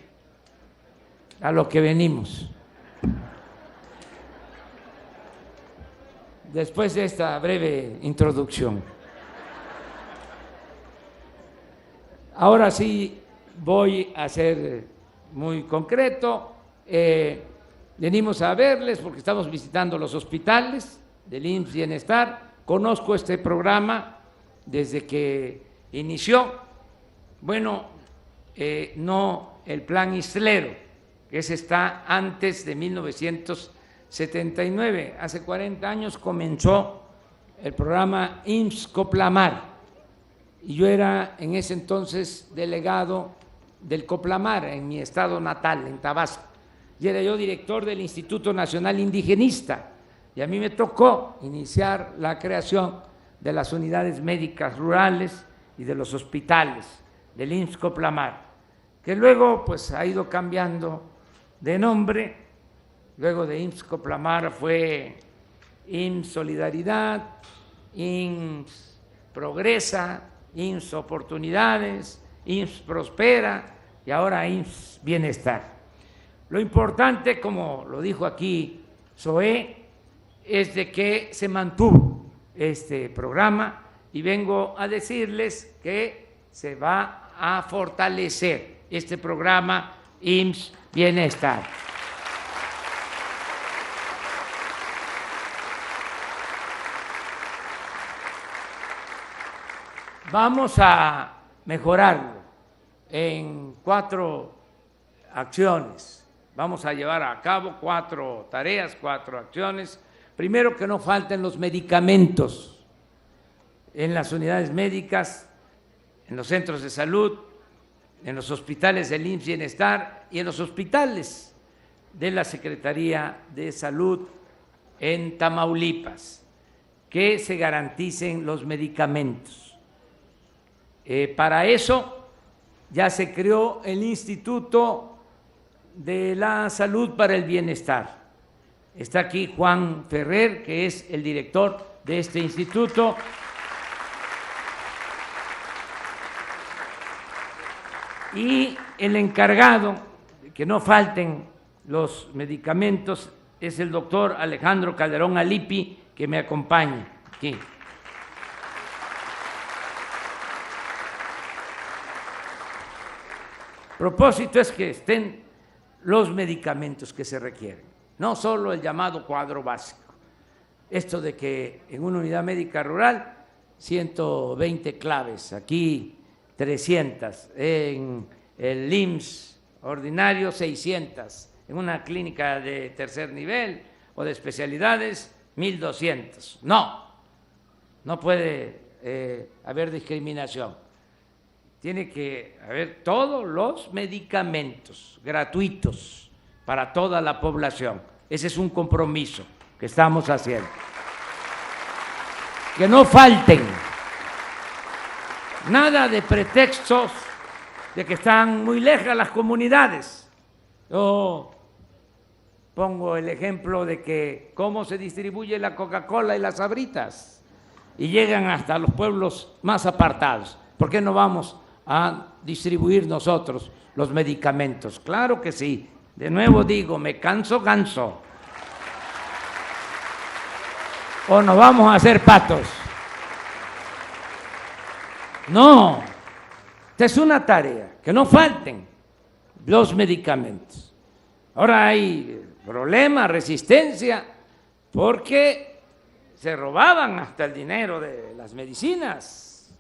a lo que venimos. Después de esta breve introducción. Ahora sí voy a ser muy concreto. Venimos a verles porque estamos visitando los hospitales del IMSS Bienestar. Conozco este programa desde que inició. Bueno, no el plan islero, que ese está antes de 1979. Hace 40 años comenzó el programa IMSS Coplamar. Y yo era en ese entonces delegado del Coplamar en mi estado natal, en Tabasco. Y era yo director del Instituto Nacional Indigenista. Y a mí me tocó iniciar la creación de las unidades médicas rurales y de los hospitales del IMSS Coplamar, que luego pues ha ido cambiando de nombre. Luego de IMSS Coplamar fue IMSS Solidaridad, IMSS Progresa, IMSS Oportunidades, IMSS Prospera y ahora IMSS Bienestar. Lo importante, como lo dijo aquí Zoé, es de que se mantuvo este programa y vengo a decirles que se va a fortalecer este programa IMSS Bienestar. Vamos a mejorarlo en 4 acciones. Vamos a llevar a cabo 4 tareas, 4 acciones. Primero, que no falten los medicamentos en las unidades médicas, en los centros de salud, en los hospitales del IMSS Bienestar y en los hospitales de la Secretaría de Salud en Tamaulipas. que se garanticen los medicamentos. Para eso ya se creó el Instituto de la Salud para el Bienestar. Está aquí Juan Ferrer, que es el director de este instituto. Y el encargado de que no falten los medicamentos es el doctor Alejandro Calderón Alipi, que me acompaña aquí. El propósito es que estén los medicamentos que se requieren, no solo el llamado cuadro básico. Esto de que en una unidad médica rural 120 claves, aquí 300, en el IMSS ordinario 600, en una clínica de tercer nivel o de especialidades 1.200. No puede haber discriminación. Tiene que haber todos los medicamentos gratuitos para toda la población. Ese es un compromiso que estamos haciendo. Que no falten. Nada de pretextos de que están muy lejas las comunidades. Yo pongo el ejemplo de que cómo se distribuye la Coca-Cola y las Sabritas y llegan hasta los pueblos más apartados. ¿Por qué no vamos a distribuir nosotros los medicamentos? Claro que sí. De nuevo digo, me canso, ganso. ¿O nos vamos a hacer patos? No, esta es una tarea, que no falten los medicamentos. Ahora hay problema, resistencia, porque se robaban hasta el dinero de las medicinas.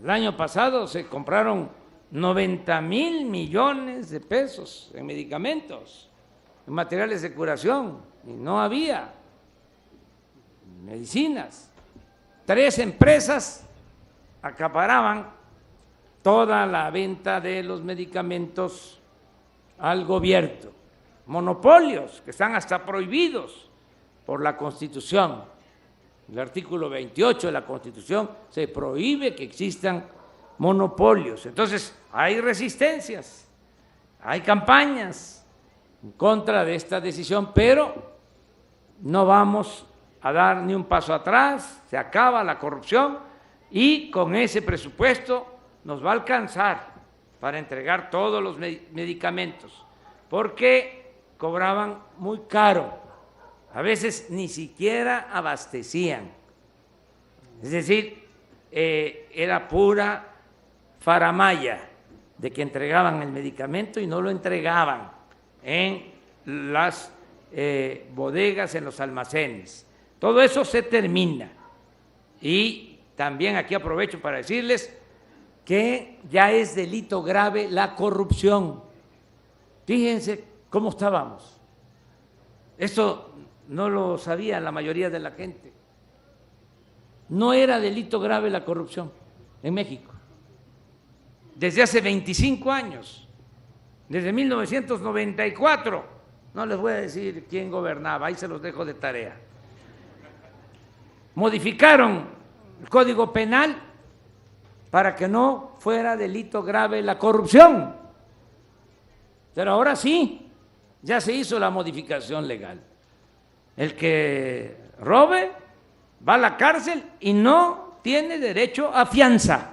El año pasado se compraron 90,000 millones de pesos en medicamentos, en materiales de curación, y no había medicinas. 3 empresas acaparaban toda la venta de los medicamentos al gobierno. Monopolios que están hasta prohibidos por la Constitución. El artículo 28 de la Constitución se prohíbe que existan monopolios. Entonces, hay resistencias, hay campañas en contra de esta decisión, pero no vamos a dar ni un paso atrás. Se acaba la corrupción y con ese presupuesto nos va a alcanzar para entregar todos los medicamentos, porque cobraban muy caro, a veces ni siquiera abastecían, es decir, era pura faramalla de que entregaban el medicamento y no lo entregaban en las bodegas, en los almacenes. Todo eso se termina. Y también aquí aprovecho para decirles que ya es delito grave la corrupción. Fíjense cómo estábamos. Esto no lo sabía la mayoría de la gente. No era delito grave la corrupción en México. Desde hace 25 años, desde 1994, no les voy a decir quién gobernaba, ahí se los dejo de tarea. Modificaron el Código Penal para que no fuera delito grave la corrupción. Pero ahora sí, ya se hizo la modificación legal. El que robe va a la cárcel y no tiene derecho a fianza.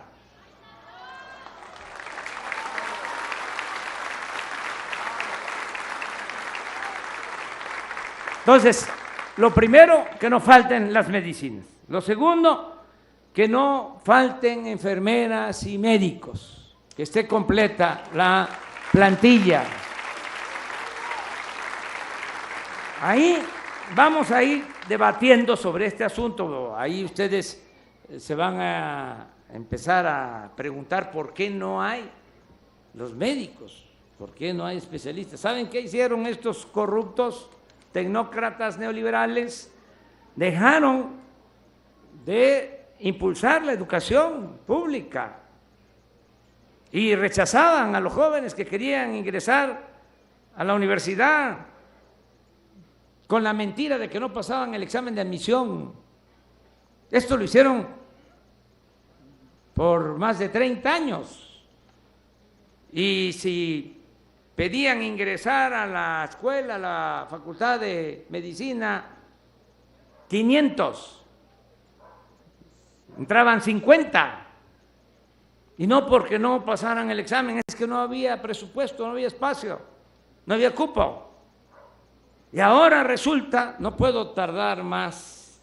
Entonces, lo primero, que no falten las medicinas. Lo segundo, que no falten enfermeras y médicos, que esté completa la plantilla. Ahí vamos a ir debatiendo sobre este asunto. Ahí ustedes se van a empezar a preguntar por qué no hay los médicos, por qué no hay especialistas. ¿Saben qué hicieron estos corruptos tecnócratas neoliberales? Dejaron de impulsar la educación pública y rechazaban a los jóvenes que querían ingresar a la universidad con la mentira de que no pasaban el examen de admisión. Esto lo hicieron por más de 30 años. Y si pedían ingresar a la escuela, a la Facultad de Medicina, 500, entraban 50. Y no porque no pasaran el examen, es que no había presupuesto, no había espacio, no había cupo. Y ahora resulta, no puedo tardar más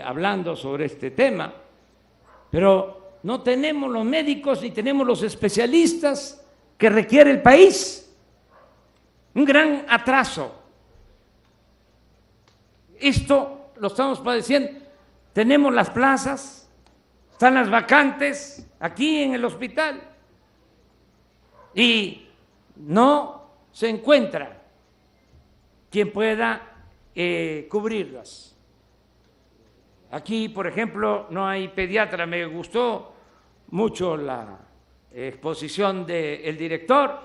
hablando sobre este tema, pero no tenemos los médicos ni tenemos los especialistas que requiere el país. Un gran atraso. Esto lo estamos padeciendo. Tenemos las plazas, están las vacantes aquí en el hospital y no se encuentra quien pueda cubrirlas. Aquí, por ejemplo, no hay pediatra. Me gustó mucho la exposición del director,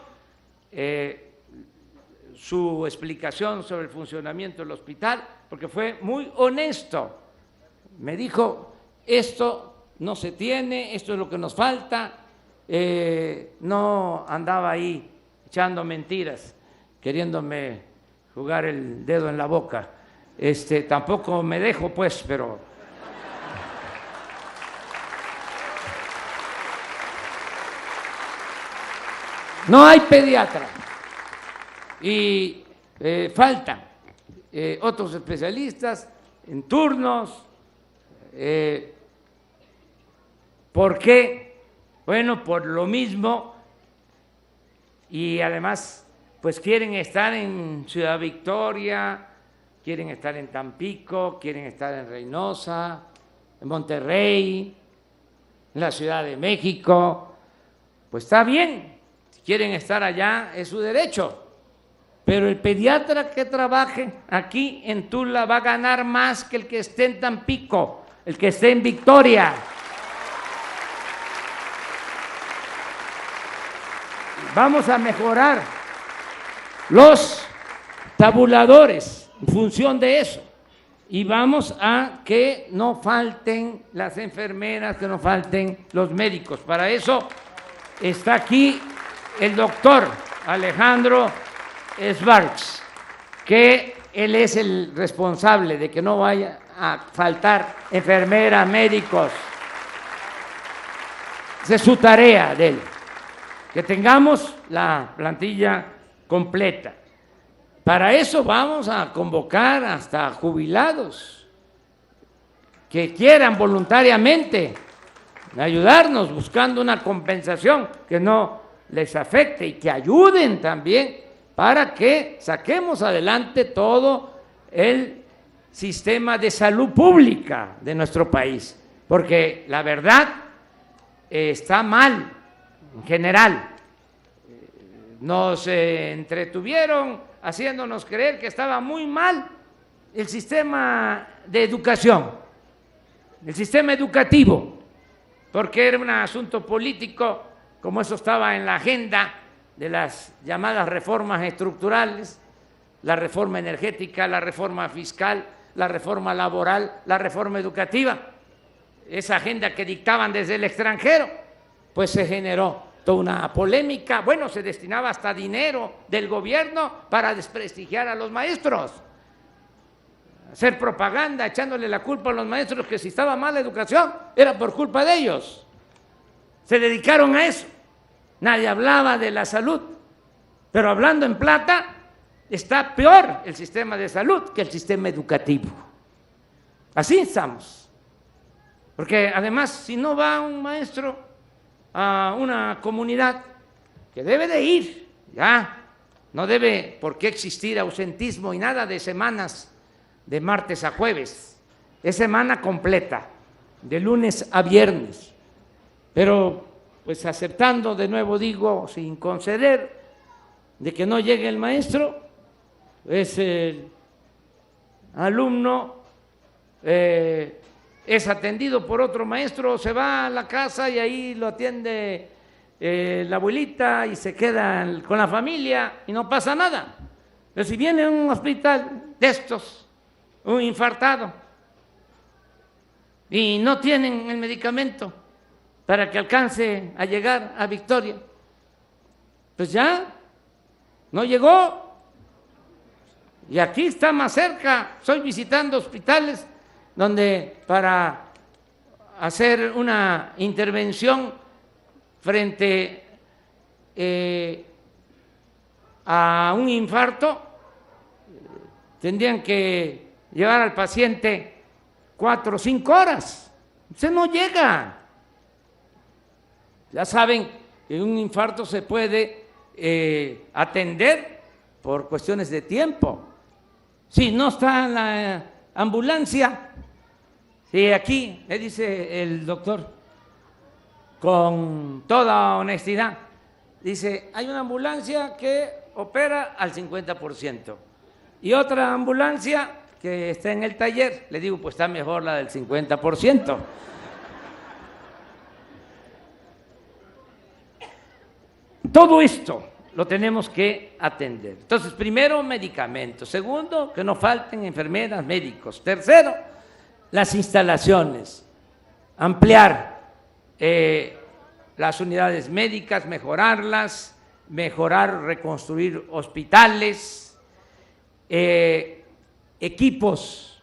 su explicación sobre el funcionamiento del hospital, porque fue muy honesto. Me dijo, esto no se tiene, esto es lo que nos falta. No andaba ahí echando mentiras, queriéndome jugar el dedo en la boca. Tampoco me dejo, pues, pero no hay pediatra y faltan otros especialistas en turnos. ¿Por qué? Bueno, por lo mismo, y además pues quieren estar en Ciudad Victoria, quieren estar en Tampico, quieren estar en Reynosa, en Monterrey, en la Ciudad de México. Pues está bien, si quieren estar allá es su derecho, pero el pediatra que trabaje aquí en Tula va a ganar más que el que esté en Tampico, el que esté en Victoria. Vamos a mejorar los tabuladores en función de eso y vamos a que no falten las enfermeras, que no falten los médicos. Para eso está aquí el doctor Alejandro Schwartz, que él es el responsable de que no vaya a faltar enfermeras, médicos. Esa es su tarea de él, que tengamos la plantilla completa. Para eso vamos a convocar hasta jubilados que quieran voluntariamente ayudarnos buscando una compensación que no les afecte y que ayuden también para que saquemos adelante todo el sistema de salud pública de nuestro país, porque la verdad está mal en general. Nos entretuvieron haciéndonos creer que estaba muy mal el sistema de educación, el sistema educativo, porque era un asunto político, como eso estaba en la agenda de las llamadas reformas estructurales, la reforma energética, la reforma fiscal, la reforma laboral, la reforma educativa, esa agenda que dictaban desde el extranjero, pues se generó toda una polémica. Bueno, se destinaba hasta dinero del gobierno para desprestigiar a los maestros, hacer propaganda echándole la culpa a los maestros que si estaba mal la educación era por culpa de ellos. Se dedicaron a eso. Nadie hablaba de la salud, pero hablando en plata, está peor el sistema de salud que el sistema educativo. Así estamos. Porque además, si no va un maestro a una comunidad, que debe de ir, ya, no debe por qué existir ausentismo y nada de semanas de martes a jueves, es semana completa, de lunes a viernes, pero pues aceptando, de nuevo digo, sin conceder, de que no llegue el maestro, es el alumno es atendido por otro maestro, se va a la casa y ahí lo atiende la abuelita y se queda con la familia y no pasa nada. Pero si viene un hospital de estos, un infartado, y no tienen el medicamento para que alcance a llegar a Victoria, pues ya no llegó. Y aquí está más cerca. Estoy visitando hospitales donde para hacer una intervención frente a un infarto, tendrían que llevar al paciente 4 o 5 horas. Usted no llega. Ya saben que un infarto se puede atender por cuestiones de tiempo. Si no está la ambulancia, si aquí le dice el doctor con toda honestidad, dice, hay una ambulancia que opera al 50% y otra ambulancia que está en el taller. Le digo, pues está mejor la del 50%. Todo esto lo tenemos que atender. Entonces, primero, medicamentos. Segundo, que no falten enfermeras, médicos. Tercero, las instalaciones. Ampliar las unidades médicas, mejorarlas, reconstruir hospitales, equipos,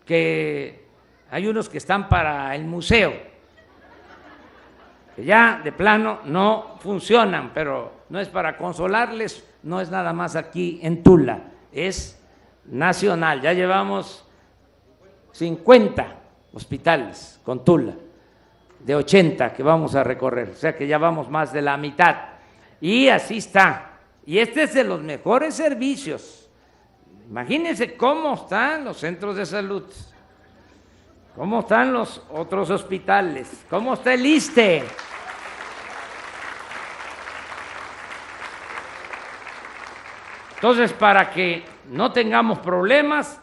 que hay unos que están para el museo, que ya de plano no funcionan, pero no es para consolarles, no es nada más aquí en Tula, es nacional. Ya llevamos 50 hospitales con Tula, de 80 que vamos a recorrer, o sea que ya vamos más de la mitad. Y así está. Y este es de los mejores servicios. Imagínense cómo están los centros de salud, cómo están los otros hospitales, cómo está el ISSSTE. Entonces, para que no tengamos problemas,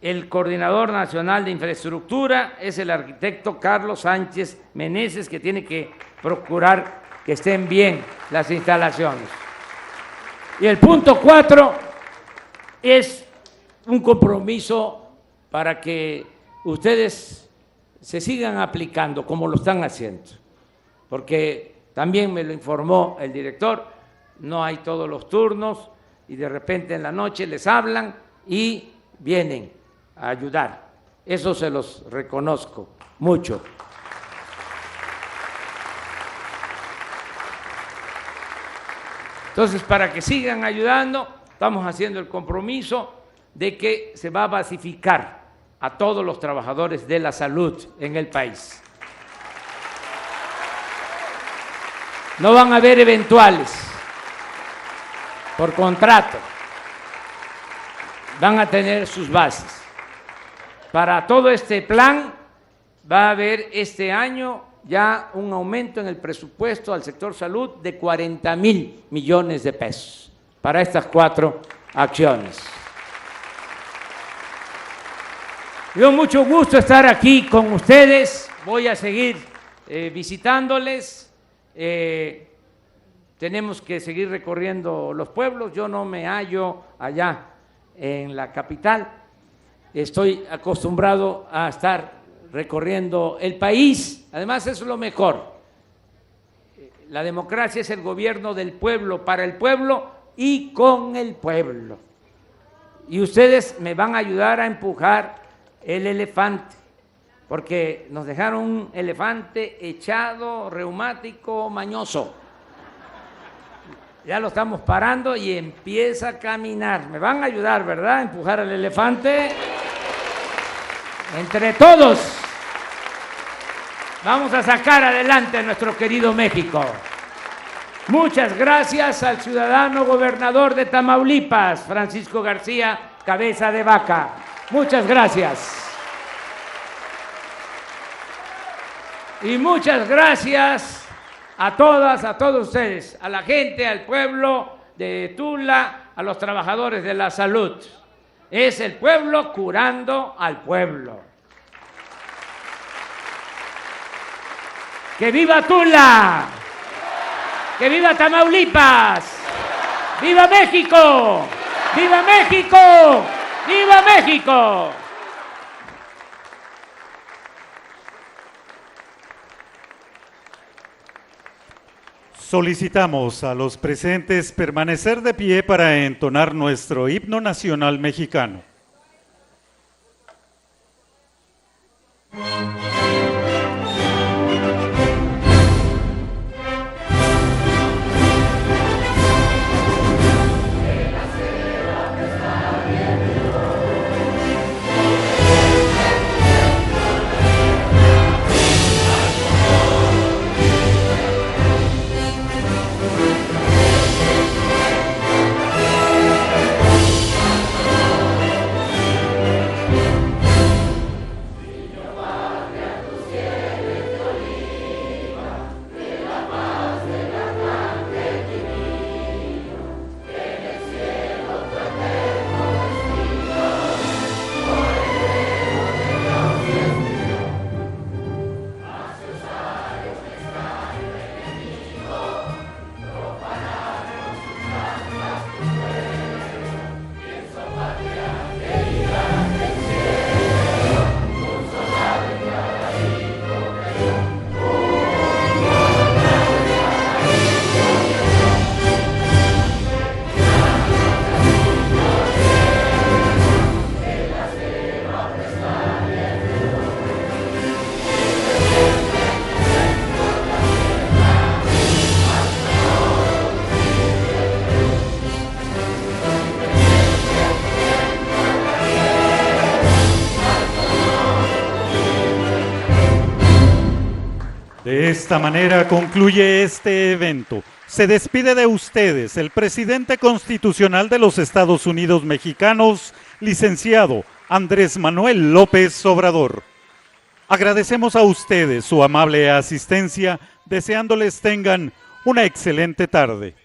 el Coordinador Nacional de Infraestructura es el arquitecto Carlos Sánchez Meneses, que tiene que procurar que estén bien las instalaciones. Y el punto 4 es un compromiso para que ustedes se sigan aplicando como lo están haciendo, porque también me lo informó el director, no hay todos los turnos y de repente en la noche les hablan y vienen a ayudar. Eso se los reconozco mucho. Entonces, para que sigan ayudando, estamos haciendo el compromiso de que se va a basificar a todos los trabajadores de la salud en el país. No van a haber eventuales por contrato, van a tener sus bases. Para todo este plan va a haber este año ya un aumento en el presupuesto al sector salud de 40,000 millones de pesos para estas 4 acciones. Me dio mucho gusto estar aquí con ustedes, voy a seguir visitándoles, tenemos que seguir recorriendo los pueblos, yo no me hallo allá en la capital, estoy acostumbrado a estar recorriendo el país, además eso es lo mejor. La democracia es el gobierno del pueblo, para el pueblo y con el pueblo. Y ustedes me van a ayudar a empujar el elefante, porque nos dejaron un elefante echado, reumático, mañoso. Ya lo estamos parando y empieza a caminar. Me van a ayudar, ¿verdad?, a empujar al elefante. Entre todos vamos a sacar adelante a nuestro querido México. Muchas gracias al ciudadano gobernador de Tamaulipas, Francisco García Cabeza de Vaca. Muchas gracias. Y muchas gracias a todas, a todos ustedes, a la gente, al pueblo de Tula, a los trabajadores de la salud. Es el pueblo curando al pueblo. ¡Que viva Tula! ¡Que viva Tamaulipas! ¡Viva México! ¡Viva México! ¡Viva México! Solicitamos a los presentes permanecer de pie para entonar nuestro himno nacional mexicano. De esta manera concluye este evento. Se despide de ustedes el presidente constitucional de los Estados Unidos mexicanos, licenciado Andrés Manuel López Obrador. Agradecemos a ustedes su amable asistencia, deseándoles tengan una excelente tarde.